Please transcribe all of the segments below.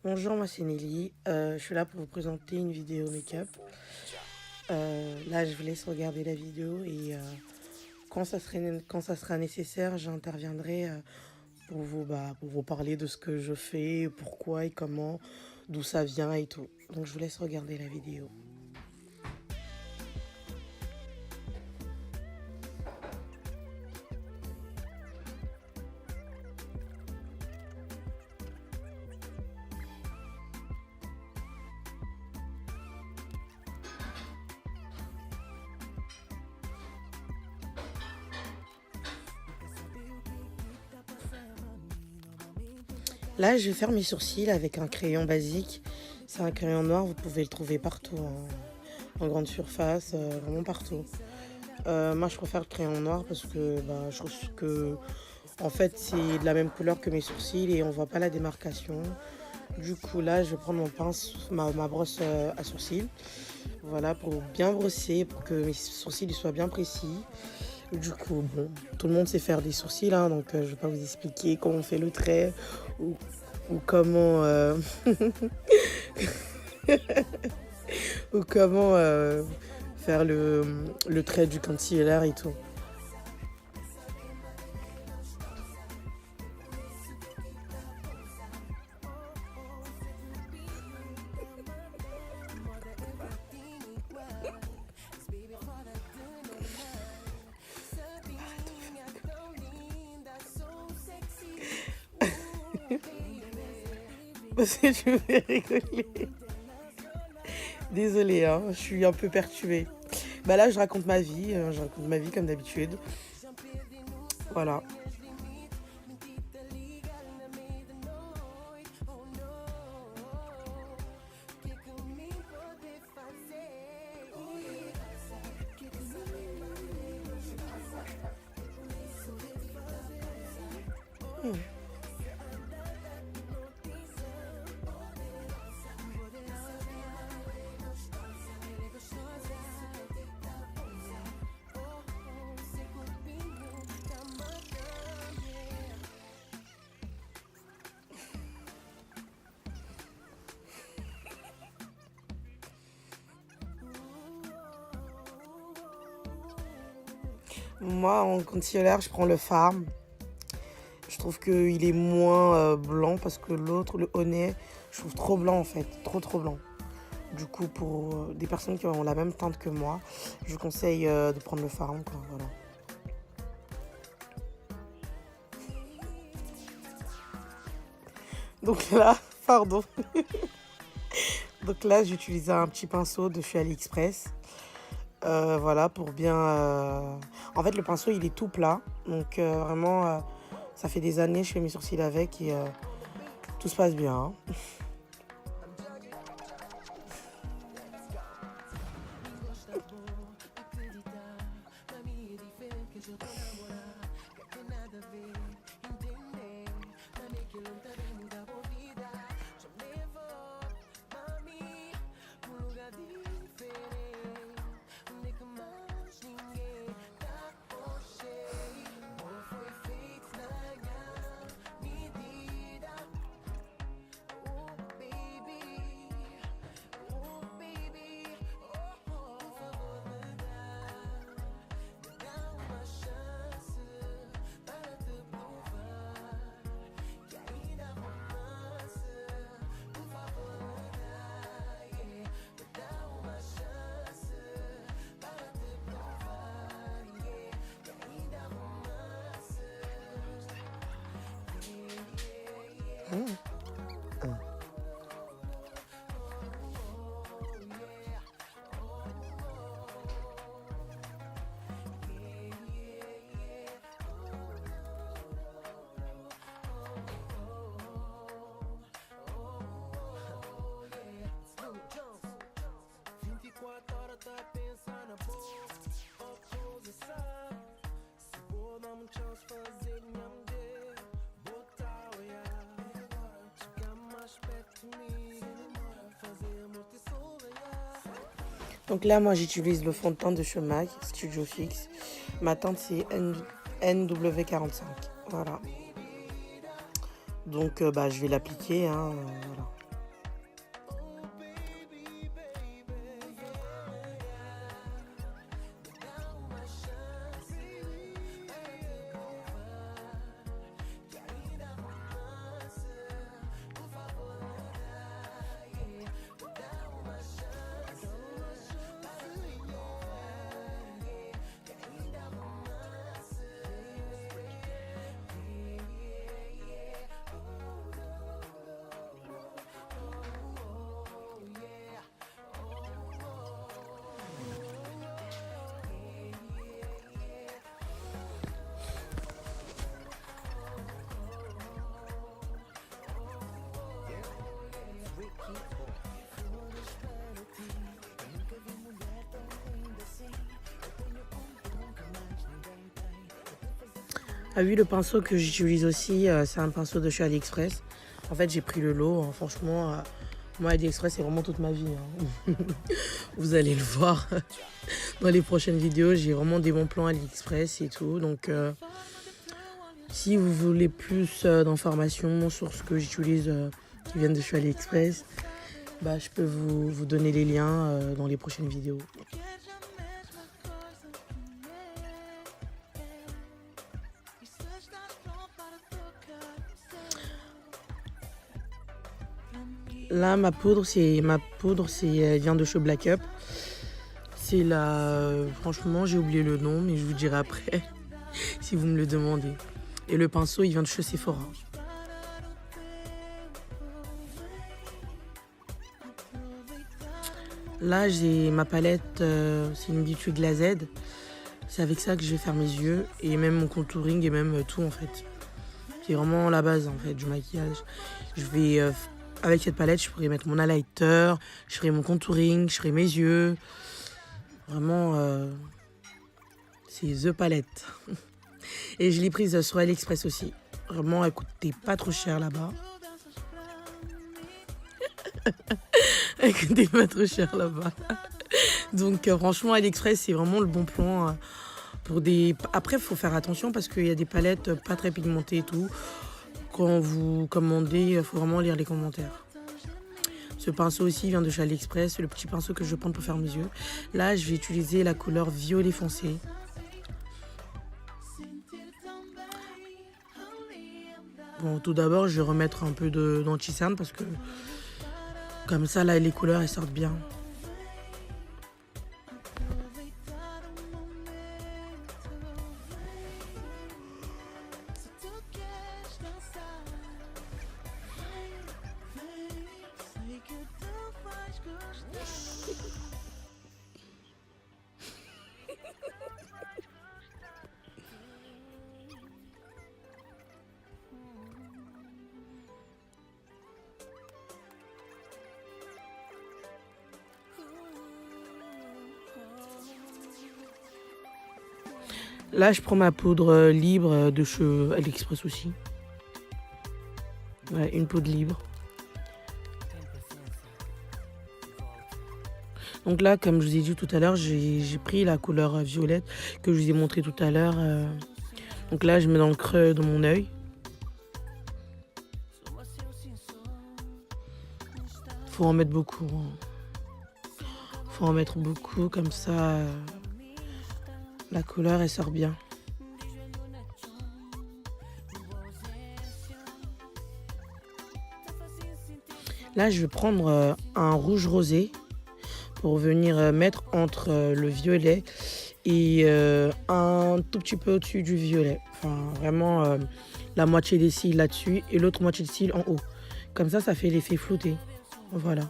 Bonjour, moi c'est Nelly. Je suis là pour vous présenter une vidéo make-up. Là, je vous laisse regarder la vidéo et quand ça sera nécessaire, j'interviendrai pour vous parler de ce que je fais, pourquoi et comment, d'où ça vient et tout. Donc, je vous laisse regarder la vidéo. Là, je vais faire mes sourcils avec un crayon basique. C'est un crayon noir, vous pouvez le trouver partout, en grande surface, vraiment partout. Moi, je préfère le crayon noir parce que je trouve que en fait, c'est de la même couleur que mes sourcils et on voit pas la démarcation. Du coup, là, je vais prendre ma brosse à sourcils. Voilà, pour bien brosser, pour que mes sourcils ils soient bien précis. Du coup, bon, tout le monde sait faire des sourcils, hein, donc je vais pas vous expliquer comment on fait le trait ou, ou comment, ou comment faire le trait du concealer et tout. Parce que je vais rigoler. Désolée, hein, je suis un peu perturbée. Bah là, je raconte ma vie comme d'habitude. Voilà. Hmm. Moi, en concealer, je prends le Farm. Je trouve qu'il est moins blanc parce que l'autre, le Honey, je trouve trop blanc en fait, trop blanc. Du coup, pour des personnes qui ont la même teinte que moi, je vous conseille de prendre le Farm, quoi, voilà. Donc là, pardon. Donc là, j'ai utilisé un petit pinceau de chez AliExpress. Voilà, pour bien... En fait, le pinceau, il est tout plat. Donc vraiment, ça fait des années que je fais mes sourcils avec et tout se passe bien, hein. Mmh. Donc là, moi, j'utilise le fond de teint de chez MAC, Studio Fix. Ma teinte, c'est NW45. Voilà. Donc, je vais l'appliquer, hein, voilà. Ah oui, le pinceau que j'utilise aussi, c'est un pinceau de chez AliExpress. En fait, j'ai pris le lot. Hein. Franchement, moi, AliExpress, c'est vraiment toute ma vie. Hein. Vous allez le voir dans les prochaines vidéos. J'ai vraiment des bons plans AliExpress et tout. Donc, si vous voulez plus d'informations sur ce que j'utilise qui viennent de chez AliExpress, bah, je peux vous donner les liens dans les prochaines vidéos. Là, ma poudre, elle vient de chez Black Up. C'est la... franchement, j'ai oublié le nom, mais je vous dirai après, si vous me le demandez. Et le pinceau, il vient de chez Sephora. Là, j'ai ma palette, c'est une Beauty Glazed. C'est avec ça que je vais faire mes yeux, et même mon contouring, et même tout, en fait. C'est vraiment la base, en fait, du maquillage. Je vais... avec cette palette, je pourrais mettre mon highlighter, je ferai mon contouring, je ferai mes yeux. Vraiment, c'est The Palette. Et je l'ai prise sur AliExpress aussi. Vraiment, elle coûtait pas trop cher là-bas. Elle coûtait pas trop cher là-bas. Donc, franchement, AliExpress, c'est vraiment le bon plan. Pour des... Après, il faut faire attention parce qu'il y a des palettes pas très pigmentées et tout. Quand vous commandez, il faut vraiment lire les commentaires. Ce pinceau aussi vient de chez AliExpress, c'est le petit pinceau que je vais prendre pour faire mes yeux. Là, je vais utiliser la couleur violet foncé. Bon, tout d'abord, je vais remettre un peu d'anti-cerne parce que comme ça, là, les couleurs, elles sortent bien. Là, je prends ma poudre libre de chez AliExpress aussi. Ouais, une poudre libre. Donc là, comme je vous ai dit tout à l'heure, j'ai pris la couleur violette que je vous ai montré tout à l'heure. Donc là, je mets dans le creux de mon œil. Faut en mettre beaucoup. Faut en mettre beaucoup, comme ça, la couleur, elle sort bien. Là, je vais prendre un rouge rosé pour venir mettre entre le violet et un tout petit peu au-dessus du violet. Enfin, vraiment la moitié des cils là-dessus et l'autre moitié des cils en haut. Comme ça fait l'effet flouté. Voilà.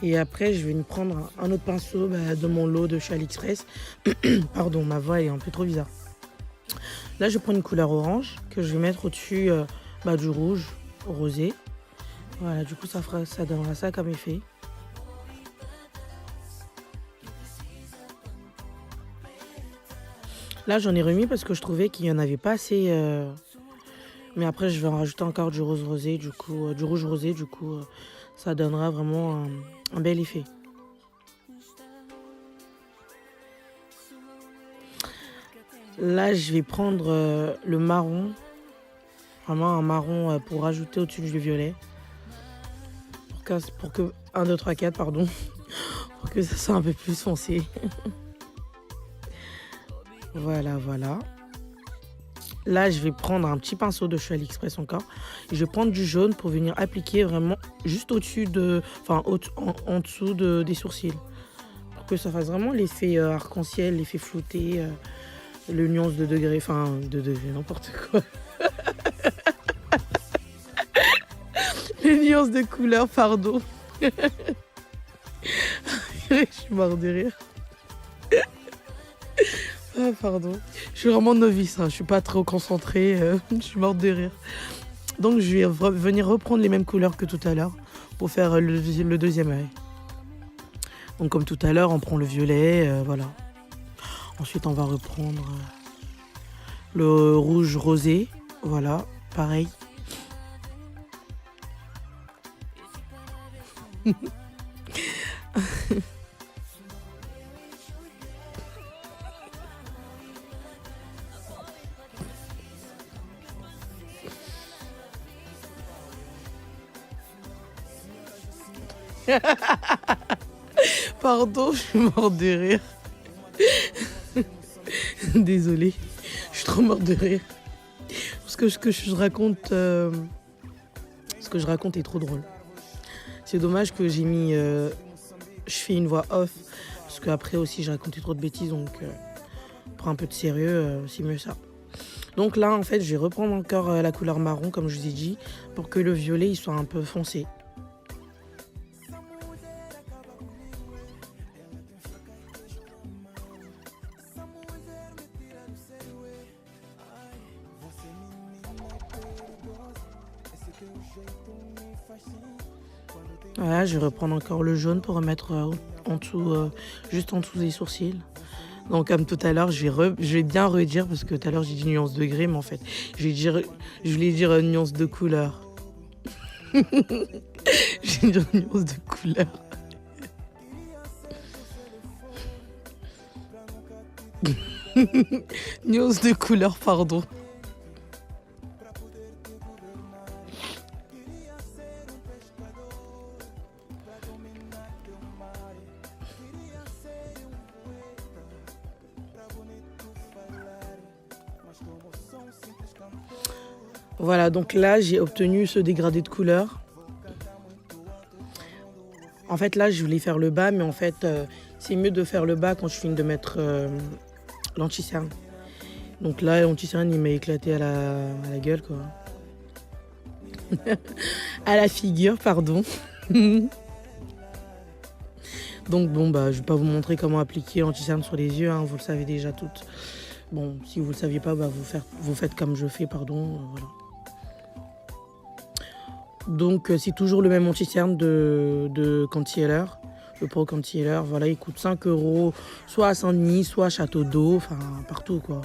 Et après, je vais me prendre un autre pinceau de mon lot de chez AliExpress. Pardon, ma voix est un peu trop bizarre. Là, je prends une couleur orange que je vais mettre au-dessus du rouge rosé. Voilà, du coup, ça donnera ça comme effet. Là, j'en ai remis parce que je trouvais qu'il n'y en avait pas assez. Mais après, je vais en rajouter encore du rose rosé, du rouge rosé, du coup, ça donnera vraiment un bel effet. Là, je vais prendre le marron, vraiment un marron pour rajouter au-dessus du violet. Pour que 1, 2, 3, 4, pardon, pour que ça soit un peu plus foncé. Voilà, voilà. Là, je vais prendre un petit pinceau de chez AliExpress encore. Et je vais prendre du jaune pour venir appliquer vraiment juste au-dessus en dessous des sourcils. Pour que ça fasse vraiment l'effet arc-en-ciel, l'effet flouté, le nuance de degré, n'importe quoi. Les nuances de couleur, pardon. Je suis morte de rire. Ah, pardon. Je suis vraiment novice, hein. Je suis pas trop concentrée. Je suis morte de rire. Donc, je vais venir reprendre les mêmes couleurs que tout à l'heure pour faire le deuxième œil. Donc, comme tout à l'heure, on prend le violet, voilà. Ensuite, on va reprendre Le rouge rosé, voilà, pareil. Pardon, je suis morte de rire. Désolée, je suis trop morte de rire. Parce que ce que je raconte, est trop drôle. C'est dommage que j'ai mis, je fais une voix off, parce qu'après aussi j'ai raconté trop de bêtises, donc pour un peu de sérieux, c'est mieux ça. Donc là, en fait, je vais reprendre encore la couleur marron, comme je vous ai dit, pour que le violet il soit un peu foncé. Voilà, je vais reprendre encore le jaune pour remettre en dessous, juste en dessous des sourcils. Donc comme tout à l'heure, je vais bien redire, parce que tout à l'heure j'ai dit nuance de gris, mais en fait, je voulais dire nuance de couleur. Je vais dire nuance de couleur. Nuance de couleur, pardon. Voilà, donc là, j'ai obtenu ce dégradé de couleur. En fait, là, je voulais faire le bas, mais en fait, c'est mieux de faire le bas quand je finis de mettre l'anti-cerne. Donc là, l'anti-cerne, il m'a éclaté à la gueule, quoi. À la figure, pardon. Donc bon, bah, je vais pas vous montrer comment appliquer l'anti-cerne sur les yeux, hein, vous le savez déjà toutes. Bon, si vous le saviez pas, bah, vous faites comme je fais, pardon, voilà. Donc c'est toujours le même anti-cerne de Concealer, le Pro Concealer. Voilà, il coûte 5 €, soit à Saint-Denis, soit à Château d'Eau, enfin partout quoi.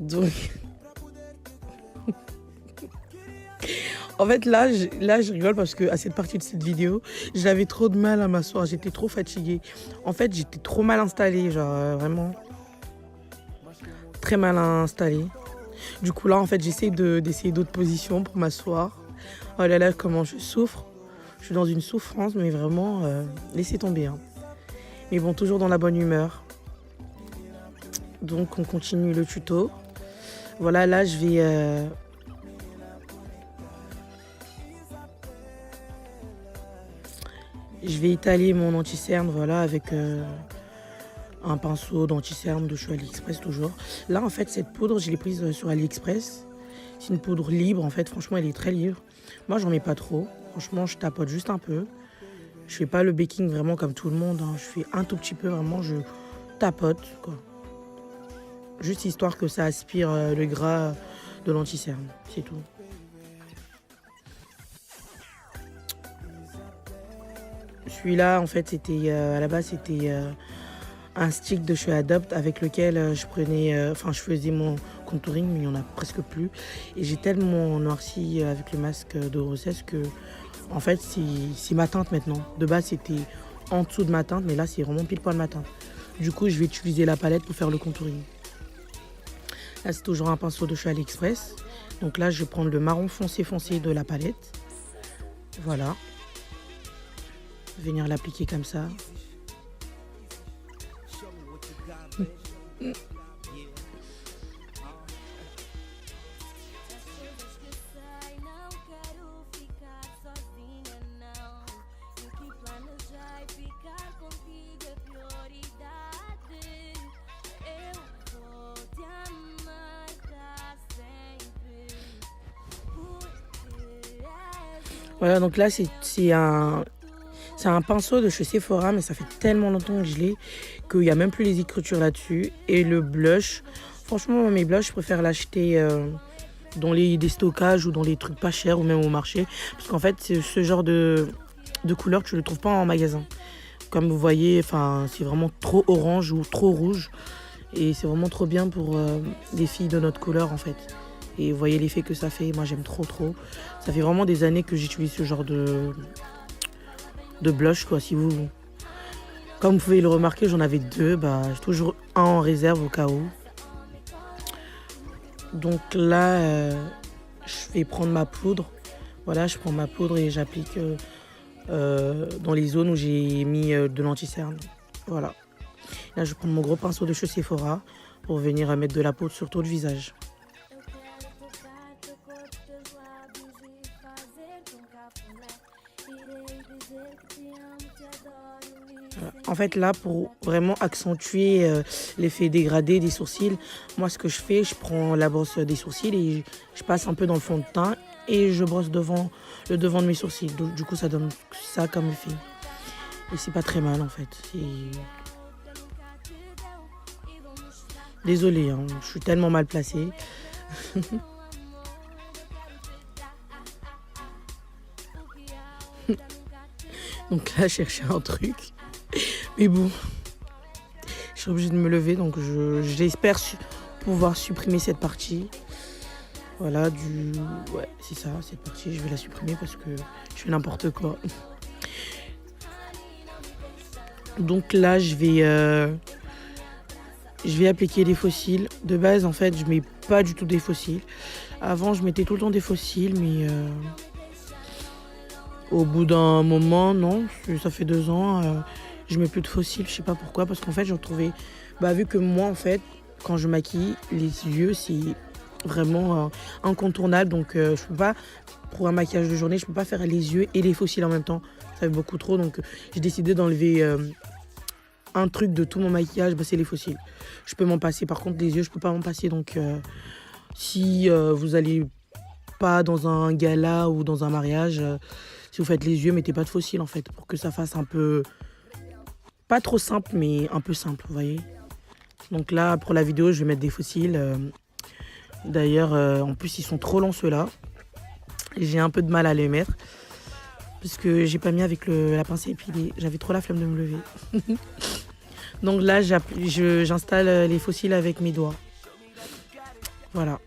Donc en fait là je rigole parce que à cette partie de cette vidéo, j'avais trop de mal à m'asseoir, j'étais trop fatiguée. En fait, j'étais trop mal installée, genre vraiment très mal installée. Du coup là en fait j'essaie d'essayer d'autres positions pour m'asseoir. Oh là là, comment je souffre. Je suis dans une souffrance, mais vraiment laissez tomber, hein. Mais bon, toujours dans la bonne humeur. Donc on continue le tuto. Voilà, là je vais étaler mon anti-cerne, voilà, avec un pinceau d'anti-cerne de chez AliExpress toujours. Là en fait cette poudre je l'ai prise sur AliExpress. C'est une poudre libre en fait, franchement elle est très libre. Moi j'en mets pas trop, franchement je tapote juste un peu. Je fais pas le baking vraiment comme tout le monde, hein. Je fais un tout petit peu, vraiment je tapote quoi. Juste histoire que ça aspire le gras de l'anti-cerne, c'est tout. Celui-là en fait c'était à la base c'était un stick de chez Adopt avec lequel je faisais mon contouring, mais il n'y en a presque plus. Et j'ai tellement noirci avec le masque de grossesse que, en fait, c'est ma teinte maintenant. De base, c'était en dessous de ma teinte, mais là, c'est vraiment pile poil ma teinte. Du coup, je vais utiliser la palette pour faire le contouring. Là, c'est toujours un pinceau de chez AliExpress. Donc là, je vais prendre le marron foncé de la palette. Voilà. Venir l'appliquer comme ça. Voilà, donc là, c'est un pinceau de chez Sephora, mais ça fait tellement longtemps que je l'ai qu'il n'y a même plus les écritures là-dessus. Et le blush, franchement, mes blushs, je préfère l'acheter dans les déstockages ou dans les trucs pas chers ou même au marché. Parce qu'en fait, ce genre de couleur, tu ne le trouves pas en magasin. Comme vous voyez, enfin, c'est vraiment trop orange ou trop rouge. Et c'est vraiment trop bien pour les filles de notre couleur en fait. Et vous voyez l'effet que ça fait, moi j'aime trop trop. Ça fait vraiment des années que j'utilise ce genre de blush quoi. Si vous, comme vous pouvez le remarquer, j'en avais deux, bah, j'ai toujours un en réserve au cas où. Donc là, je vais prendre ma poudre. Voilà, je prends ma poudre et j'applique dans les zones où j'ai mis de l'anti-cerne. Voilà. Là, je vais prendre mon gros pinceau de chez Sephora pour venir mettre de la poudre sur tout le visage. En fait, là, pour vraiment accentuer l'effet dégradé des sourcils, moi, ce que je fais, je prends la brosse des sourcils et je passe un peu dans le fond de teint et je brosse le devant de mes sourcils. Donc, du coup, ça donne ça comme effet. Et c'est pas très mal, en fait. Désolée, hein, je suis tellement mal placée. Donc là, je cherchais un truc. Mais bon, je suis obligée de me lever, donc j'espère pouvoir supprimer cette partie. Voilà, ouais, c'est ça, cette partie, je vais la supprimer parce que je fais n'importe quoi. Donc là, je vais appliquer des faux cils. De base, en fait, je mets pas du tout des faux cils. Avant, je mettais tout le temps des faux cils, mais au bout d'un moment, non, ça fait 2 ans, je mets plus de faux cils. Je sais pas pourquoi, parce qu'en fait, j'en trouvais... Bah, vu que moi, en fait, quand je maquille, les yeux, c'est vraiment incontournable. Donc, je peux pas, pour un maquillage de journée, je peux pas faire les yeux et les faux cils en même temps. Ça fait beaucoup trop, donc j'ai décidé d'enlever... un truc de tout mon maquillage, bah, c'est les faux cils. Je peux m'en passer. Par contre, les yeux, je peux pas m'en passer. Donc, si vous allez pas dans un gala ou dans un mariage, si vous faites les yeux, mettez pas de faux cils en fait, pour que ça fasse un peu, pas trop simple, mais un peu simple, vous voyez. Donc là, pour la vidéo, je vais mettre des faux cils. D'ailleurs, en plus, ils sont trop longs ceux-là. J'ai un peu de mal à les mettre parce que j'ai pas mis avec la pince à épiler. J'avais trop la flemme de me lever. Donc là, j'installe les faux cils avec mes doigts. Voilà.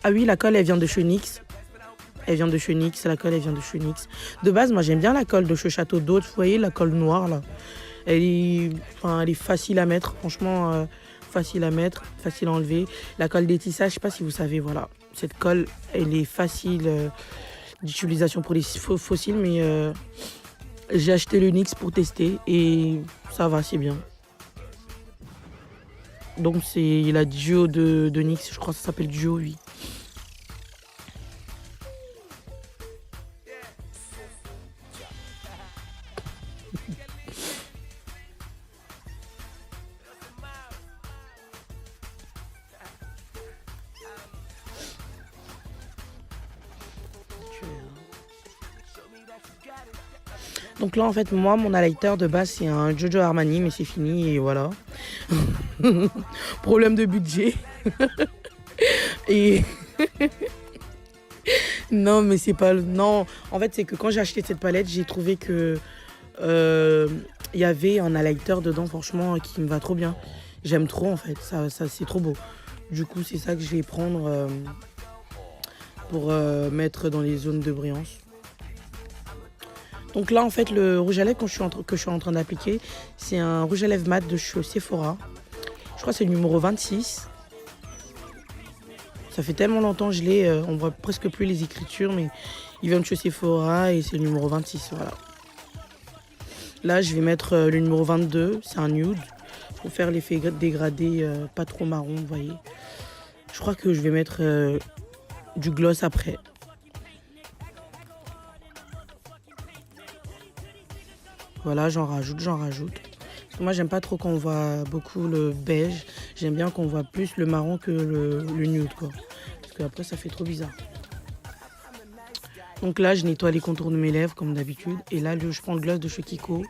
Ah oui, la colle, elle vient de chez NYX. Elle vient de chez NYX, la colle, elle vient de chez NYX. De base, moi, j'aime bien la colle de chez Château d'Eau. Vous voyez, la colle noire, là. Elle est facile à mettre, franchement, facile à mettre, facile à enlever. La colle des tissages, je sais pas si vous savez, voilà. Cette colle, elle est facile d'utilisation pour les faux cils, mais j'ai acheté le NYX pour tester et ça va, c'est bien. Donc c'est la Duo de NYX, je crois que ça s'appelle Duo, oui. Donc là, en fait, moi, mon highlighter de base, c'est un Giorgio Armani, mais c'est fini et voilà. Problème de budget. Et non, mais c'est pas... Non, en fait, c'est que quand j'ai acheté cette palette, j'ai trouvé que il y avait un highlighter dedans, franchement, qui me va trop bien. J'aime trop, en fait. Ça c'est trop beau. Du coup, c'est ça que je vais prendre pour mettre dans les zones de brillance. Donc là, en fait, le rouge à lèvres que je suis en train d'appliquer, c'est un rouge à lèvres mat de chez Sephora. Je crois que c'est le numéro 26. Ça fait tellement longtemps que je l'ai, on voit presque plus les écritures, mais il vient de chez Sephora et c'est le numéro 26, voilà. Là, je vais mettre le numéro 22, c'est un nude, pour faire l'effet dégradé, pas trop marron, vous voyez. Je crois que je vais mettre du gloss après. Voilà, j'en rajoute. Parce que moi, j'aime pas trop qu'on voit beaucoup le beige. J'aime bien qu'on voit plus le marron que le nude, quoi. Parce qu'après, ça fait trop bizarre. Donc là, je nettoie les contours de mes lèvres, comme d'habitude. Et là, je prends le gloss de chez Kiko.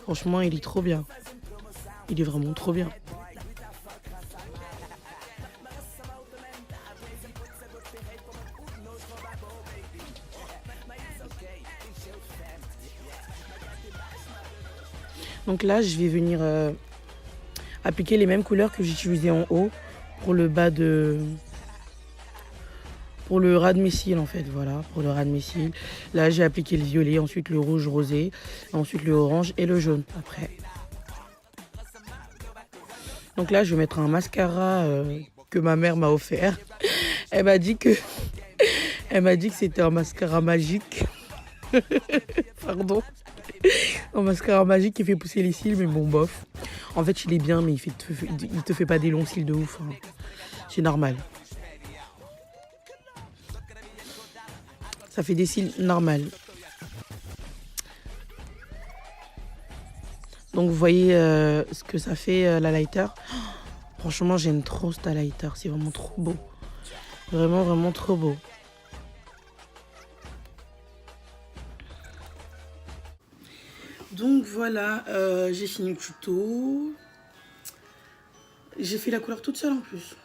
Franchement, il est trop bien. Il est vraiment trop bien. Donc là, je vais venir appliquer les mêmes couleurs que j'ai utilisées en haut pour le bas de... Pour le ras de mes cils en fait, voilà, pour le ras de mes cils. Là, j'ai appliqué le violet, ensuite le rouge rosé, ensuite le orange et le jaune après. Donc là, je vais mettre un mascara que ma mère m'a offert. Elle m'a dit que c'était un mascara magique. Pardon. Un mascara magique qui fait pousser les cils, mais bon, bof. En fait, il est bien, mais il te fait pas des longs cils de ouf. Hein. C'est normal. Ça fait des cils normaux. Donc, vous voyez ce que ça fait, la lighter. Franchement, j'aime trop ce lighter. C'est vraiment trop beau. Vraiment, vraiment trop beau. Donc voilà, j'ai fini le tuto. J'ai fait la couleur toute seule en plus.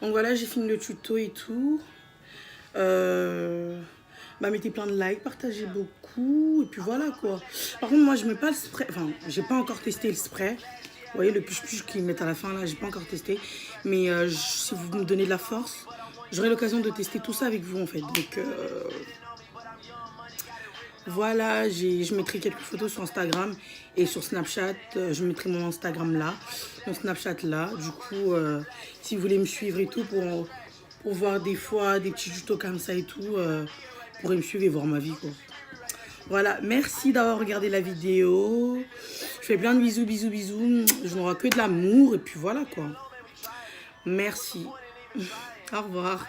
Donc voilà, j'ai fini le tuto et tout. Mettez plein de likes, partagez beaucoup. Et puis voilà quoi. Par contre, moi je mets pas le spray. Enfin, j'ai pas encore testé le spray. Vous voyez le push-push qu'ils mettent à la fin là, j'ai pas encore testé. Mais si vous me donnez de la force, j'aurai l'occasion de tester tout ça avec vous en fait. Donc voilà, je mettrai quelques photos sur Instagram et sur Snapchat. Je mettrai mon Instagram là, mon Snapchat là. Du coup, si vous voulez me suivre et tout pour voir des fois des petits tutos comme ça et tout, vous pourrez me suivre et voir ma vie quoi. Voilà, merci d'avoir regardé la vidéo. Je fais plein de bisous, bisous, bisous. Je n'aurai que de l'amour et puis voilà quoi. Merci. Au revoir.